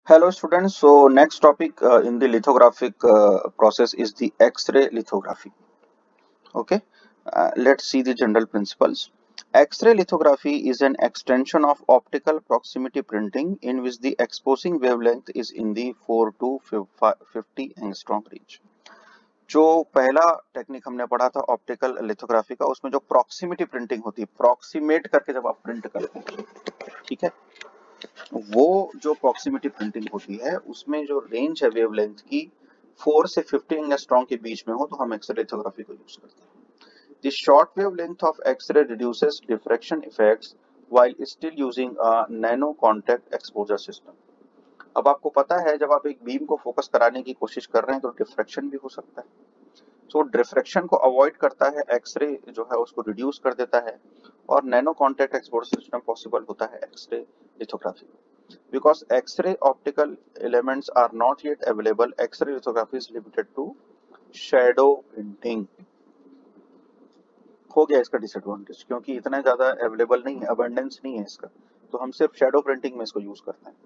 Hello students, so next topic in the lithographic process is the X-ray lithography. Okay, let's see the general principles. X-ray lithography is an extension of optical proximity printing in which the exposing wavelength is in the 4 to 50 angstrom range. जो पहला technique हमने पढ़ा था optical lithography का, उसमें जो proximity printing होती है, प्रॉक्सिमेट करके जब आप प्रिंट करते हैं, ठीक है, वो जो प्रॉक्सिमिटी प्रिंटिंग होती है उसमें जो रेंज है वेवलेंथ की 4 से 50 एंगस्ट्रॉम के बीच में हो तो हम एक्सरे लिथोग्राफी को यूज करते हैं। The short wavelength of X-ray reduces diffraction effects while still using a nano contact exposure system. अब आपको पता है जब आप एक बीम को फोकस कराने की कोशिश कर रहे हैं तो डिफ्रैक्शन भी हो सकता है। तो डिफ्रैक्शन को अवॉइड करता है एक्सरे, जो है उसको रिड्यूस कर देता है, और nano contact exposure system possible होता है X-ray lithography. Because X-ray optical elements are not yet available, X-ray lithography is limited to shadow printing। हो गया इसका डिसएडवांटेज, क्योंकि इतना ज्यादा अवेलेबल नहीं है, अबंडेंस नहीं है इसका, तो हम सिर्फ शैडो प्रिंटिंग में इसको यूज करते हैं।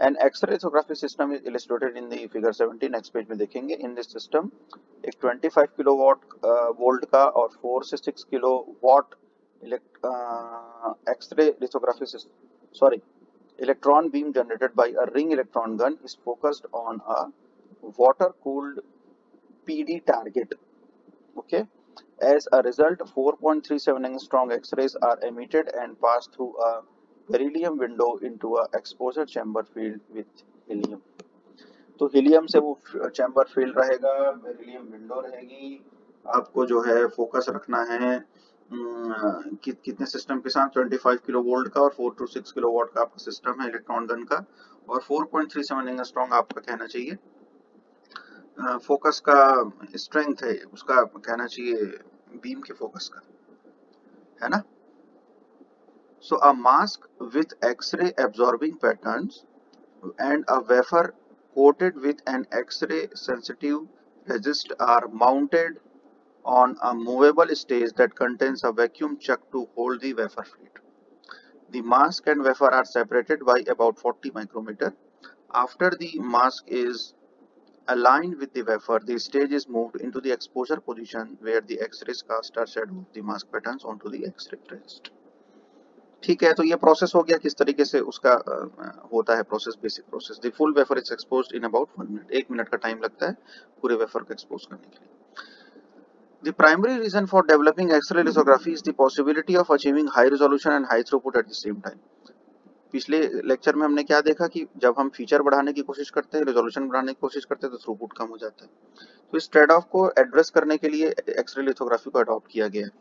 An X-ray lithography system is illustrated in the figure 17, next page में देखेंगे। इन दिस सिस्टम एक 25 किलोवाट वोल्ट का और 4 से 6 kilowatt X-ray lithography system, sorry, electron beam generated by a ring electron gun is focused on a water cooled PD target. Okay, as a result 4.37 angstrom x-rays are emitted and pass through a beryllium window into a exposure chamber filled with helium। तो helium से वो chamber field रहेगा, beryllium window रहेगी। आपको जो है focus रखना है कितने सिस्टम के साथ, 25 किलो वोल्ट का और 4 टू 6 किलो वाट का आपका सिस्टम है इलेक्ट्रॉन गन का, और 4.37 एंगस्ट्रॉम आपका कहना चाहिए फोकस का स्ट्रेंथ है, उसका कहना चाहिए बीम के फोकस का, है ना। So a mask with x-ray absorbing patterns and a wafer coated with an X-ray sensitive resist are mounted on a movable stage that contains a vacuum chuck to hold the wafer flat. The mask and wafer are separated by about 40 micrometer. After the mask is aligned with the wafer, the stage is moved into the exposure position where the X-rays cast a shadow of the mask patterns onto the X-ray resist। ठीक है, तो ये process हो गया किस तरीके से उसका होता है process, basic process. The full wafer is exposed in about 1 minute, 1 minute का टाइम लगता है पूरे वेफर को एक्सपोज करने के लिए। The primary reason for developing X-ray lithography is the possibility of achieving high resolution and high throughput at the same time. पिछले lecture में हमने क्या देखा कि जब हम फीचर बढ़ाने की कोशिश करते हैं, रिजोल्यूशन बढ़ाने की कोशिश करते हैं, तो थ्रूपुट कम हो जाता है। तो इस ट्रेड ऑफ को एड्रेस करने के लिए एक्सरे लिथोग्राफी को अडॉप्ट किया गया है।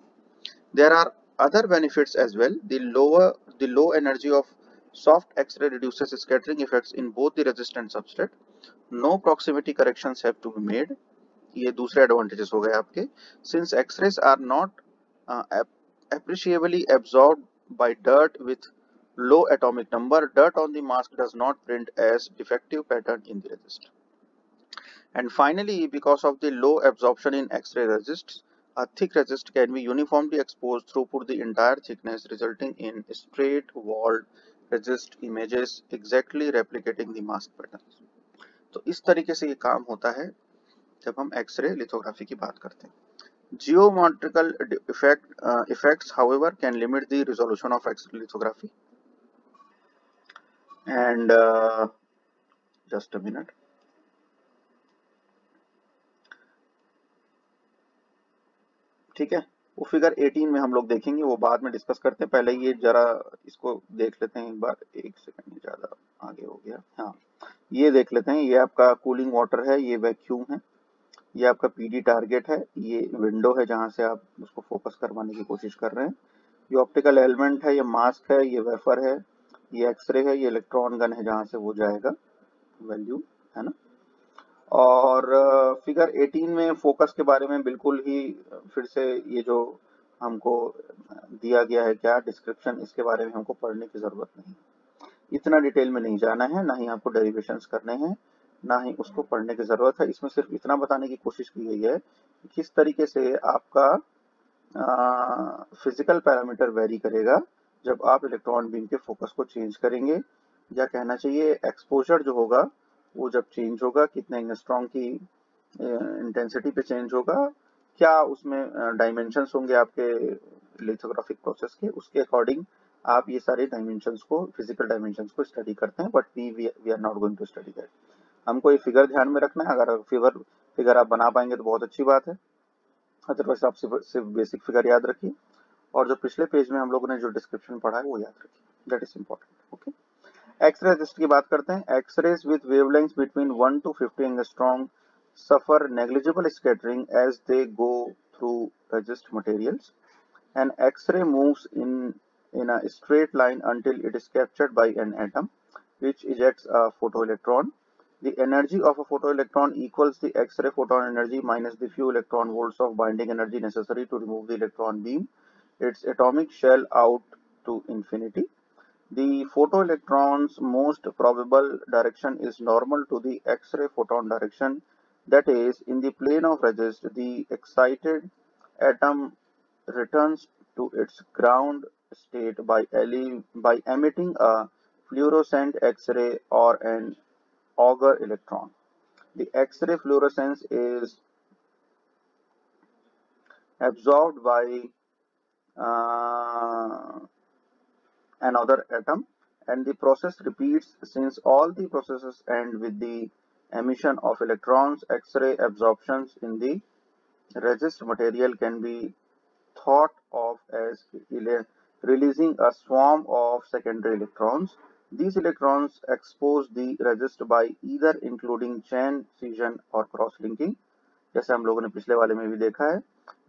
There are other benefits as well. The low energy of soft X-ray reduces scattering effects in both the resist and substrate. No proximity corrections have to be made. ये दूसरे advantages हो गए आपके। Since X-rays are not appreciably absorbed by dirt with low atomic number, dirt on the mask does not print as defective pattern in the resist. And finally, because of the low absorption in X-ray resists, a thick resist can be uniformly exposed throughout the entire thickness, resulting in straight-walled resist images exactly replicating the mask patterns। तो इस तरीके से ये काम होता है जब हम एक्सरे लिथोग्राफी की बात करते हैं। Geometrical effects, however, can limit the resolution of X-ray lithography. And just a minute. ठीक है, वो फिगर 18 में हम लोग देखेंगे, वो बाद में डिस्कस करते हैं। पहले ये जरा इसको देख लेते हैं एक बार, एक सेकंड ज्यादा आगे हो गया। हाँ, ये देख लेते हैं। ये आपका कूलिंग वाटर है, ये वैक्यूम है, ये आपका पीडी टारगेट है, ये विंडो है जहां से आप उसको फोकस करवाने की कोशिश कर रहे हैं। ये ऑप्टिकल एलिमेंट है, ये मास्क है, ये वेफर है, ये एक्सरे है, ये इलेक्ट्रॉन गन है जहां से वो जाएगा वैल्यू, है ना। और फिगर 18 में फोकस के बारे में बिल्कुल ही फिर से ये जो हमको दिया गया है क्या डिस्क्रिप्शन, इसके बारे में हमको पढ़ने की जरूरत नहीं, इतना डिटेल में नहीं जाना है, ना ही आपको डेरिवेशंस करने हैं, ना ही उसको पढ़ने की जरूरत है। इसमें सिर्फ इतना बताने की कोशिश की गई है कि किस तरीके से आपका फिजिकल पैरामीटर वेरी करेगा जब आप इलेक्ट्रॉन बीम के फोकस को चेंज करेंगे। या कहना चाहिए एक्सपोजर जो होगा वो जब चेंज होगा, कितने एंगस्ट्रॉम की इंटेंसिटी पे चेंज होगा, क्या उसमें डायमेंशंस होंगे आपके लिथोग्राफिक प्रोसेस के, उसके अकॉर्डिंग आप ये सारे डायमेंशंस को, फिजिकल डायमेंशंस को स्टडी करते हैं, but we are not going to study that. हमको ये फिगर ध्यान में रखना है, अगर फिगर आप बना पाएंगे तो बहुत अच्छी बात है, अदरवाइज आप सिर्फ बेसिक फिगर याद रखिए, और जो पिछले पेज में हम लोगों ने जो डिस्क्रिप्शन पढ़ा है वो याद रखिए, that is important. Okay, X-ray resist की बात करते हैं। X-rays with wavelength between 1 to 50 angstrom suffer negligible scattering as they go through resist materials. An X-ray moves in a straight line until it is captured by an atom, which ejects a photoelectron. The energy of a photoelectron equals the X-ray photon energy minus the few electron volts of binding energy necessary to remove the electron beam its atomic shell out to infinity. The photoelectron's most probable direction is normal to the X-ray photon direction, that is, in the plane of resist, the excited atom returns to its ground state by emitting a fluorescent X-ray or an Auger electron. The X-ray fluorescence is absorbed by uh, another atom, and the process repeats since all the processes end with the emission of electrons. X-ray absorptions in the resist material can be thought of as releasing a swarm of secondary electrons. These electrons expose the resist by either including chain scission or cross linking, जैसे हम लोगों ने पिछले वाले में भी देखा है।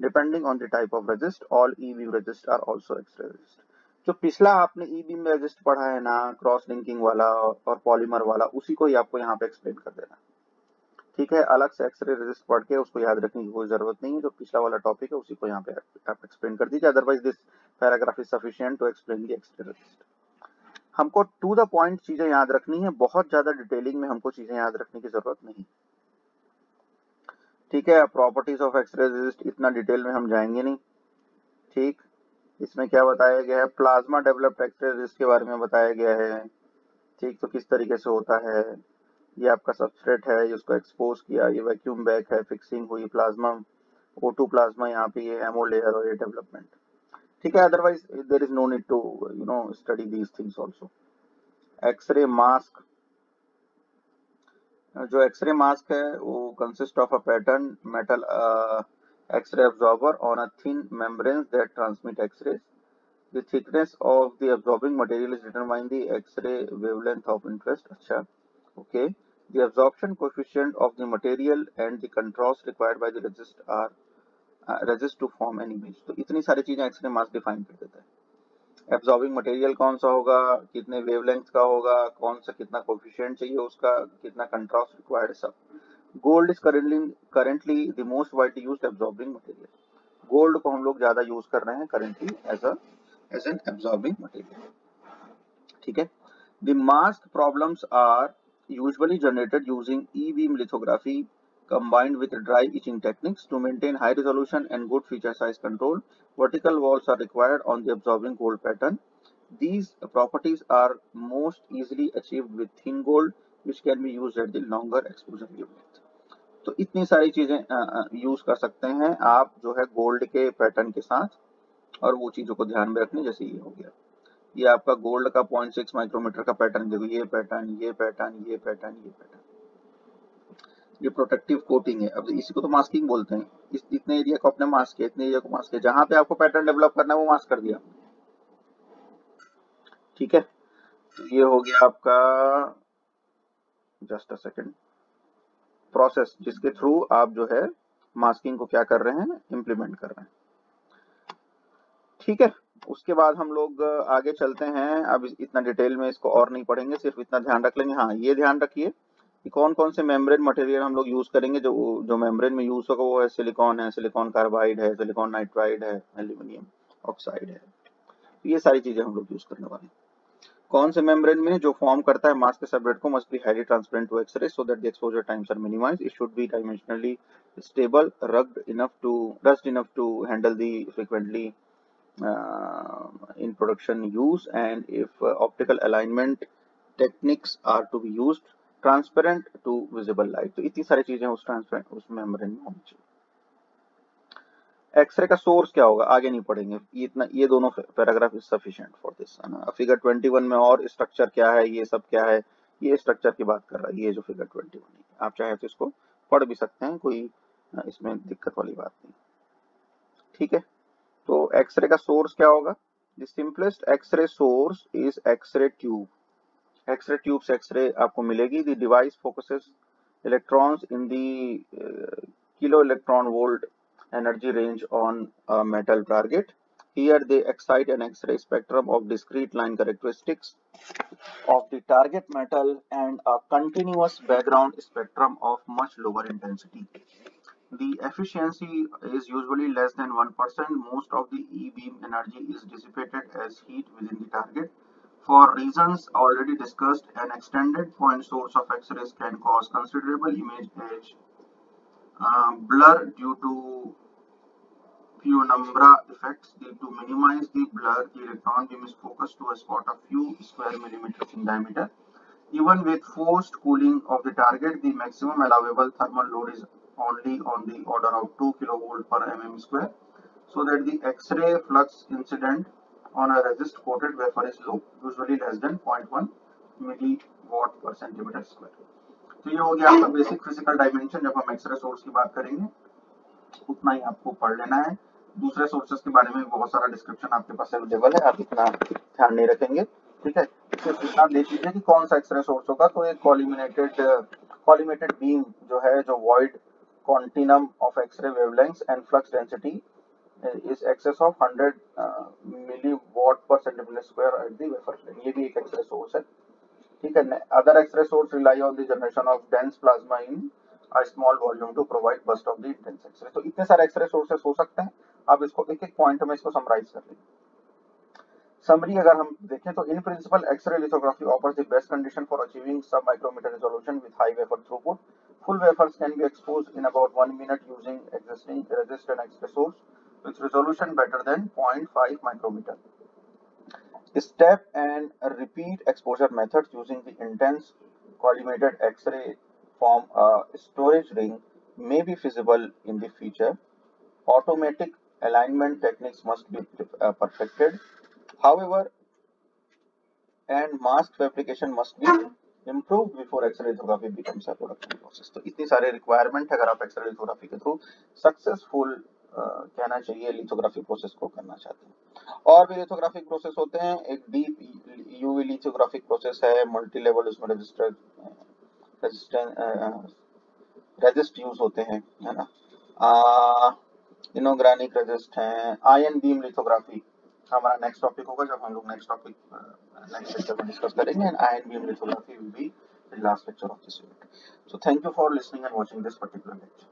Depending on the type of resist, all E beam resist are also X-ray resist. जो पिछला आपने ई बीम रेजिस्ट पढ़ा है ना, क्रॉस लिंकिंग वाला और पॉलीमर वाला, उसी को ही आपको यहाँ पे एक्सप्लेन कर देना, ठीक है। अलग से एक्सरे रेजिस्ट पढ़ के उसको याद रखने की कोई जरूरत नहीं है, जो पिछला वाला टॉपिक है उसी को यहाँ पे आप एक्सप्लेन कर दीजिए, otherwise this paragraph is sufficient to explain the X-ray resist. हमको टू द पॉइंट चीजें याद रखनी है, बहुत ज्यादा डिटेलिंग में हमको चीजें याद रखने की जरूरत नहीं, ठीक है। प्रॉपर्टीज ऑफ एक्सरे रेजिस्ट इतना डिटेल में हम जाएंगे नहीं, ठीक। इसमें क्या बताया गया है, प्लाज्मा डेवलप्ड एक्सरे रेजिस्ट के बारे में बताया गया है, ठीक। तो किस तरीके से होता है, ये आपका सबस्ट्रेट है, इसको एक्सपोज किया, ये वैक्यूम बैग है, फिक्सिंग हुई प्लाज्मा, O2 प्लाज्मा, यहाँ पे ये एमो लेयर और ये डेवलपमेंट, ठीक है। Otherwise there is no need to study these things also. X-ray mask, जो एक्सरे मास्क है वो consist of a pattern metal X-ray absorber on a thin membrane that transmit X-rays. The thickness of the absorbing material is determined by the X-ray wavelength of interest. अच्छा, okay. The absorption coefficient of the material and the contrast required by the resist to form an image. तो इतनी सारी चीजें x ray mask define कर देता है। Absorbing material कौन सा होगा, कितने वेवलेंथ का होगा, कौन सा कितना कोफिशिएंट चाहिए उसका, कितना कंट्रास्ट रिक्वायर्ड, सब। Gold is currently the most widely used absorbing material. Gold को हम लोग ज्यादा यूज कर रहे हैं currently as an absorbing material, ठीक है। The mask problems are usually generated using E-beam lithography combined with dry etching techniques to maintain high resolution and good feature size control. Vertical walls are required on the absorbing gold pattern. These properties are most easily achieved with thin gold, which can be used at the longer exposure wavelength. तो इतनी सारी चीजें use कर सकते हैं आप जो है गोल्ड के पैटर्न के साथ, और वो चीजों को ध्यान में रखनी, जैसे ये हो गया, ये आपका गोल्ड का 0.6 माइक्रोमीटर का पैटर्न, देखो ये पैटर्न, ये पैटर्न, ये पैटर्न, ये पैटर्न, ये प्रोटेक्टिव कोटिंग है। अब इसी को तो मास्किंग बोलते हैं। इतने एरिया को आपने मास्क किया, इतने एरिया को मास्क किया, जहां पे आपको पैटर्न डेवलप करना है वो मास्क कर दिया, ठीक है। तो ये हो गया आपका, जस्ट अ सेकेंड, प्रोसेस जिसके थ्रू आप जो है मास्किंग को क्या कर रहे हैं, इंप्लीमेंट कर रहे हैं, ठीक है। उसके बाद हम लोग आगे चलते हैं। अब इतना डिटेल में इसको और नहीं पढ़ेंगे, सिर्फ इतना ध्यान रख लेंगे। हाँ, ये ध्यान रखिए कि कौन कौन से मेम्ब्रेन मटेरियल हम लोग यूज करेंगे। जो मेम्ब्रेन में यूज होगा वो है सिलिकॉन कार्बाइड है, सिलिकॉन नाइट्राइड है, एल्यूमिनियम ऑक्साइड है, ये सारी चीजें हम लोग यूज करने वाले हैं। कौन से मेम्ब्रेन में जो फॉर्म करता है मास्क के सबरेट को must be highly transparent to x-ray so that the exposure times are minimized. It should be dimensionally stable, rugged enough to handle the frequently in production use, and if optical alignment techniques are to be used, transparent to visible light. तो इतनी सारी चीजें उस transparent उस membrane में होनी चाहिए। X ray का सोर्स क्या होगा आगे नहीं पढ़ेंगे, ये इतना, ये दोनों paragraph is sufficient for this है ना। फिगर 21 में और स्ट्रक्चर क्या है, ये सब क्या है, ये स्ट्रक्चर की बात कर रहा है, ये जो फिगर 21 है, आप चाहे तो इसको पढ़ भी सकते हैं, कोई इसमें दिक्कत वाली बात नहीं, ठीक है। तो एक्सरे का सोर्स क्या होगा, the simplest X-ray source is X-ray tube. X-ray tube से एक्सरे आपको मिलेगी। The device focuses electrons in the kilo electron volt energy range on a metal target. Here they excite an X-ray spectrum of discrete line characteristics of the target metal and a continuous background spectrum of much lower intensity. The efficiency is usually less than 1%. Most of the E-beam energy is dissipated as heat within the target. For reasons already discussed, an extended point source of X-rays can cause considerable image edge blur due to penumbra effects. To minimize the blur, the electron beam is focused to a spot a few square millimeters in diameter. Even with forced cooling of the target, the maximum allowable thermal load is only on the order of 2 kilovolt per mm square, so that the X-ray flux incident on a resist coated wafer is low, usually less than 0.1 milliwatt per centimeter square. तो ये हो गया आपका basic physical dimension. जब हम x ray source की बात करेंगे उतना ही आपको पढ़ लेना है। दूसरे सोर्सेस के बारे में बहुत सारा डिस्क्रिप्शन आपके पास अवेलेबल है, आप इतना ध्यान नहीं रखेंगे, ठीक है। सिर्फ इतना देख लीजिए कि कौन सा एक्सरे सोर्स होगा। तो एक कॉलीमेटेड बीम जो है, जो void continuum of x-ray wavelengths and flux density is excess of 100 milliwatt per centimetre square at the wafer plane, ये भी एक एक्सरे सोर्स है, ठीक है। Other x-ray source rely on the generation of dense plasma in a small volume to provide burst of the intense X-ray। तो इतने सारे x ray sources हो सकते हैं, आप इसको एक एक पॉइंट में इसको समराइज कर लीजिए। समरी अगर हम देखें तो in principle x-ray lithography offers the best condition for achieving sub micrometre resolution with high wafer throughput. Full wafers can be exposed in about 1 minute using existing resist and x-ray source with resolution better than 0.5 micrometer. Step and repeat exposure methods using the intense collimated X-ray form a storage ring may be feasible in the future. Automatic alignment techniques must be perfected, however, and mask fabrication must be improved before X-ray lithography becomes a production process। तो इतनी सारे requirement है अगर आप X-ray lithography के through successful कहना चाहिए lithography process को करना चाहते हैं। और भी लिथोग्राफिक प्रोसेस होते हैं, एक डीप यूवी लिथोग्राफिक प्रोसेस है, मल्टी लेवल, उसमें रेजिस्ट यूज होते हैं, है ना। इनोग्रानिक रेजिस्ट हैं, आयन बीम लिथोग्राफी हमारा नेक्स्ट टॉपिक होगा, जब हम लोग नेक्स्ट लेक्चर में डिस्कस करेंगे। And ion beam lithography will be the last lecture of this unit. So thank you for listening and watching this particular lecture.